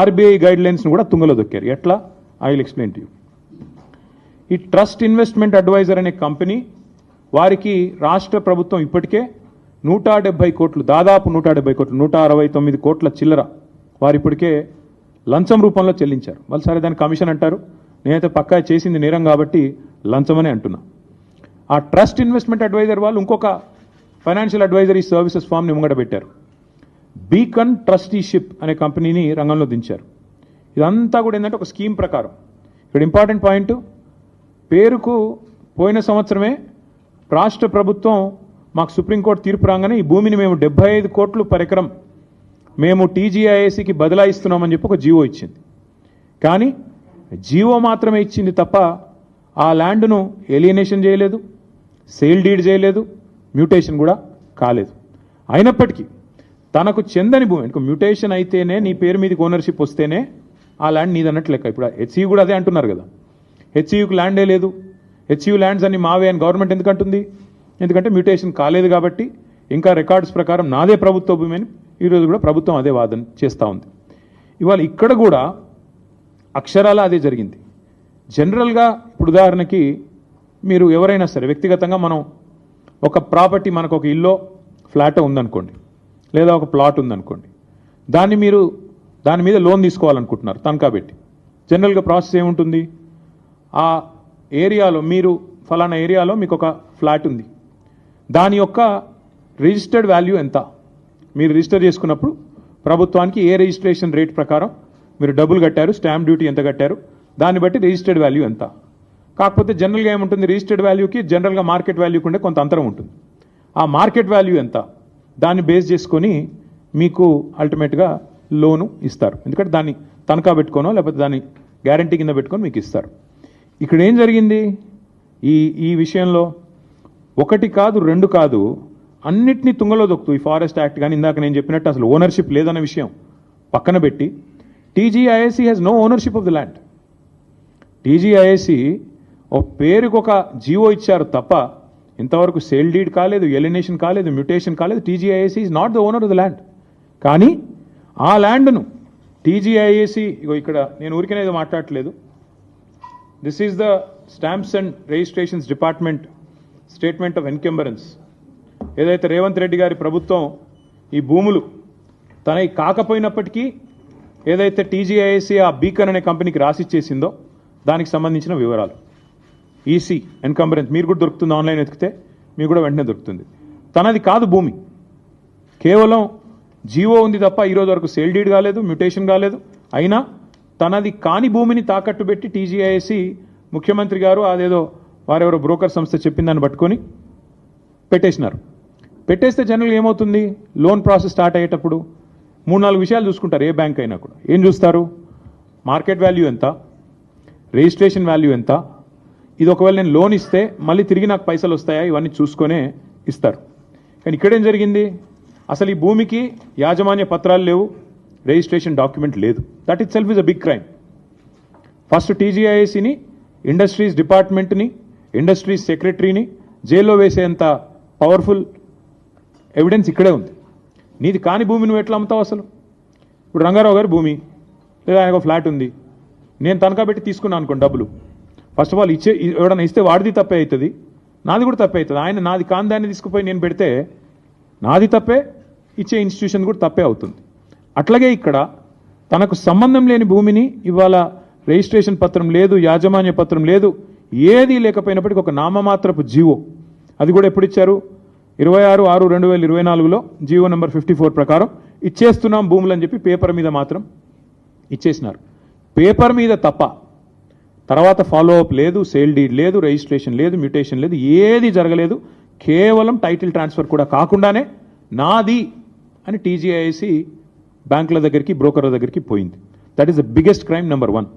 RBI guide లైన్స్ను కూడా తుంగలో దొక్కారు. ఎట్లా? I will explain to you. ఈ ట్రస్ట్ ఇన్వెస్ట్మెంట్ అడ్వైజర్ అనే కంపెనీ వారికి రాష్ట్ర ప్రభుత్వం ఇప్పటికే 170 కోట్లు, దాదాపు 170 కోట్లు, 169 కోట్ల చిల్లర వారు ఇప్పటికే లంచం రూపంలో చెల్లించారు. వాళ్ళు సరే దాన్ని కమిషన్ అంటారు, నేనైతే పక్కా చేసింది నేరం కాబట్టి లంచమని అంటున్నా. ఆ ట్రస్ట్ ఇన్వెస్ట్మెంట్ అడ్వైజర్ వాళ్ళు ఇంకొక ఫైనాన్షియల్ అడ్వైజరీ సర్వీసెస్ ఫామ్ని ముంగట పెట్టారు. బీకన్ ట్రస్టీషిప్ అనే కంపెనీని రంగంలో దించారు. ఇదంతా కూడా ఏంటంటే ఒక స్కీమ్ ప్రకారం. ఇక్కడ ఇంపార్టెంట్ పాయింట్, పేరుకు పోయిన సంవత్సరమే రాష్ట్ర ప్రభుత్వం మాకు సుప్రీంకోర్టు తీర్పు రాగానే ఈ భూమిని మేము 75 కోట్లు పర్ ఎకరం మేము టీజీఐఏసీకి బదలాయిస్తున్నామని చెప్పి ఒక జీవో ఇచ్చింది. కానీ జీవో మాత్రమే ఇచ్చింది తప్ప ఆ ల్యాండ్ను ఏలియనేషన్ చేయలేదు, సేల్ డీడ్ చేయలేదు, మ్యూటేషన్ కూడా కాలేదు. అయినప్పటికీ తనకు చెందని భూమి, మ్యూటేషన్ అయితేనే నీ పేరు మీదకి ఓనర్షిప్ వస్తేనే ఆ ల్యాండ్ నీదన్నట్టు లెక్క. ఇప్పుడు హెచ్ఈయూ కూడా అదే అంటున్నారు కదా, హెచ్ఈయూకి ల్యాండే లేదు, హెచ్ఈయూ ల్యాండ్స్ అన్ని మావే అని గవర్నమెంట్ ఎందుకు అంటుంది? ఎందుకంటే మ్యూటేషన్ కాలేదు కాబట్టి ఇంకా రికార్డ్స్ ప్రకారం నాదే ప్రభుత్వ భూమి అని ఈరోజు కూడా ప్రభుత్వం అదే వాదన చేస్తూ ఉంది. ఇవాళ ఇక్కడ కూడా అక్షరాల అదే జరిగింది. జనరల్గా ఇప్పుడు ఉదాహరణకి మీరు ఎవరైనా సరే వ్యక్తిగతంగా మనం ఒక ప్రాపర్టీ, మనకు ఒక ఇల్లో ఫ్లాట్ ఉందనుకోండి, లేదా ఒక ప్లాట్ ఉందనుకోండి, దాని మీద లోన్ తీసుకోవాలనుకుంటున్నారు తనఖా పెట్టి. జనరల్గా ప్రాసెస్ ఏముంటుంది? ఆ ఏరియాలో మీరు ఫలానా ఏరియాలో మీకు ఒక ఫ్లాట్ ఉంది, దాని యొక్క రిజిస్టర్డ్ వాల్యూ ఎంత, మీరు రిజిస్టర్ చేసుకున్నప్పుడు ప్రభుత్వానికి ఏ రిజిస్ట్రేషన్ రేట్ ప్రకారం మీరు డబ్బులు కట్టారు, స్టాంప్ డ్యూటీ ఎంత కట్టారు, దాన్ని బట్టి రిజిస్టర్డ్ వాల్యూ ఎంత. కాకపోతే జనరల్గా ఏముంటుంది, రిజిస్టర్డ్ వాల్యూకి జనరల్గా మార్కెట్ వాల్యూకి ఉండే కొంత అంతరం ఉంటుంది. ఆ మార్కెట్ వాల్యూ ఎంత, దాన్ని బేస్ చేసుకొని మీకు అల్టిమేట్గా లోను ఇస్తారు. ఎందుకంటే దాన్ని తనఖా పెట్టుకోనో లేకపోతే దాన్ని గ్యారంటీ కింద పెట్టుకొని మీకు ఇస్తారు. ఇక్కడ ఏం జరిగింది ఈ విషయంలో? ఒకటి కాదు, రెండు కాదు, అన్నిటినీ తుంగలో దొక్కుతూ ఈ ఫారెస్ట్ యాక్ట్ కానీ ఇందాక నేను చెప్పినట్టు అసలు ఓనర్షిప్ లేదన్న విషయం పక్కన పెట్టి TGIAC has no ownership of the land. TGIAC ఓ పేరుకు ఒక జీవో ఇచ్చారు తప్ప ఇంతవరకు సేల్ డీడ్ కాలేదు, ఎలినేషన్ కాలేదు, మ్యూటేషన్ కాలేదు. TGIAC is not the owner of the land. కానీ ఆ ల్యాండ్ను టీజీఐఏసీ, ఇక్కడ నేను ఊరికనే ఏదో మాట్లాడట్లేదు, this is the stamps and registrations department statement of encumbrance. ఏదైతే రేవంత్ రెడ్డి గారి ప్రభుత్వం ఈ భూములు తనవి కాకపోయినప్పటికీ ఏదైతే టీజీఐఏసీ ఆ బీకన్ అనే కంపెనీకి రాసిచ్చేసిందో దానికి సంబంధించిన వివరాలు, ఈసీ ఎన్కంబరెన్స్ మీరు కూడా దొరుకుతుంది, ఆన్లైన్ వెతికితే మీకు కూడా వెంటనే దొరుకుతుంది. తనది కాదు భూమి, కేవలం జీవో ఉంది తప్ప ఈరోజు వరకు సేల్ డీడ్ కాలేదు, మ్యూటేషన్ కాలేదు. అయినా తనది కాని భూమిని తాకట్టు పెట్టి టీజీఐఏసీ ముఖ్యమంత్రి గారు అదేదో వారెవరో బ్రోకర్ సంస్థ చెప్పిన దాన్ని పట్టుకొని పెట్టేసినారు. పెట్టేస్తే జనరల్గా ఏమవుతుంది, లోన్ ప్రాసెస్ స్టార్ట్ అయ్యేటప్పుడు 3-4 విషయాలు చూసుకుంటారు. ఏ బ్యాంక్ అయినా కూడా ఏం చూస్తారు? మార్కెట్ వాల్యూ ఎంత, రిజిస్ట్రేషన్ వాల్యూ ఎంత, ఇది ఒకవేళ నేను లోన్ ఇస్తే మళ్ళీ తిరిగి నాకు పైసలు వస్తాయా, ఇవన్నీ చూసుకొనే ఇస్తారు. కానీ ఇక్కడేం జరిగింది, అసలు ఈ భూమికి యాజమాన్య పత్రాలు లేవు, రిజిస్ట్రేషన్ డాక్యుమెంట్ లేదు. That itself is a big crime. First టీజీఐఏసీని, ఇండస్ట్రీస్ డిపార్ట్మెంట్ని, ఇండస్ట్రీస్ సెక్రటరీని జైల్లో వేసేంత పవర్ఫుల్ ఎవిడెన్స్ ఇక్కడే ఉంది. నీది కాని భూమి నువ్వు ఎట్లా అమ్ముతావు అసలు? ఇప్పుడు రంగారావు గారి భూమి లేదా ఆయనకు ఫ్లాట్ ఉంది, నేను తనఖా పెట్టి తీసుకున్నాను అనుకోండి డబ్బులు. ఫస్ట్ ఆఫ్ ఆల్ ఎవడన్నా ఇస్తే వాడిది తప్పే అవుతుంది, నాది కూడా తప్పే అవుతుంది. ఆయన నాది కాని దాన్ని తీసుకుపోయి నేను పెడితే నాది తప్పే, ఇచ్చే ఇన్స్టిట్యూషన్ కూడా తప్పే అవుతుంది. అట్లాగే ఇక్కడ తనకు సంబంధం లేని భూమిని ఇవాళ రిజిస్ట్రేషన్ పత్రం లేదు, యాజమాన్య పత్రం లేదు, ఏదీ లేకపోయినప్పటికీ ఒక నామమాత్రపు జీవో, అది కూడా ఎప్పుడు ఇచ్చారు? 26/6/2024లో జీవో నెంబర్ 54 ప్రకారం ఇచ్చేస్తున్నాం భూములు అని చెప్పి పేపర్ మీద మాత్రం ఇచ్చేసినారు. పేపర్ మీద తప్ప తర్వాత ఫాలో అప్ లేదు, సేల్ డీడ్ లేదు, రిజిస్ట్రేషన్ లేదు, మ్యూటేషన్ లేదు, ఏది జరగలేదు. కేవలం టైటిల్ ట్రాన్స్ఫర్ కూడా కాకుండానే నాది అని టీజీఐఏసీ బ్యాంకుల దగ్గరికి, బ్రోకర్ల దగ్గరికి పోయింది. That is the biggest crime number 1.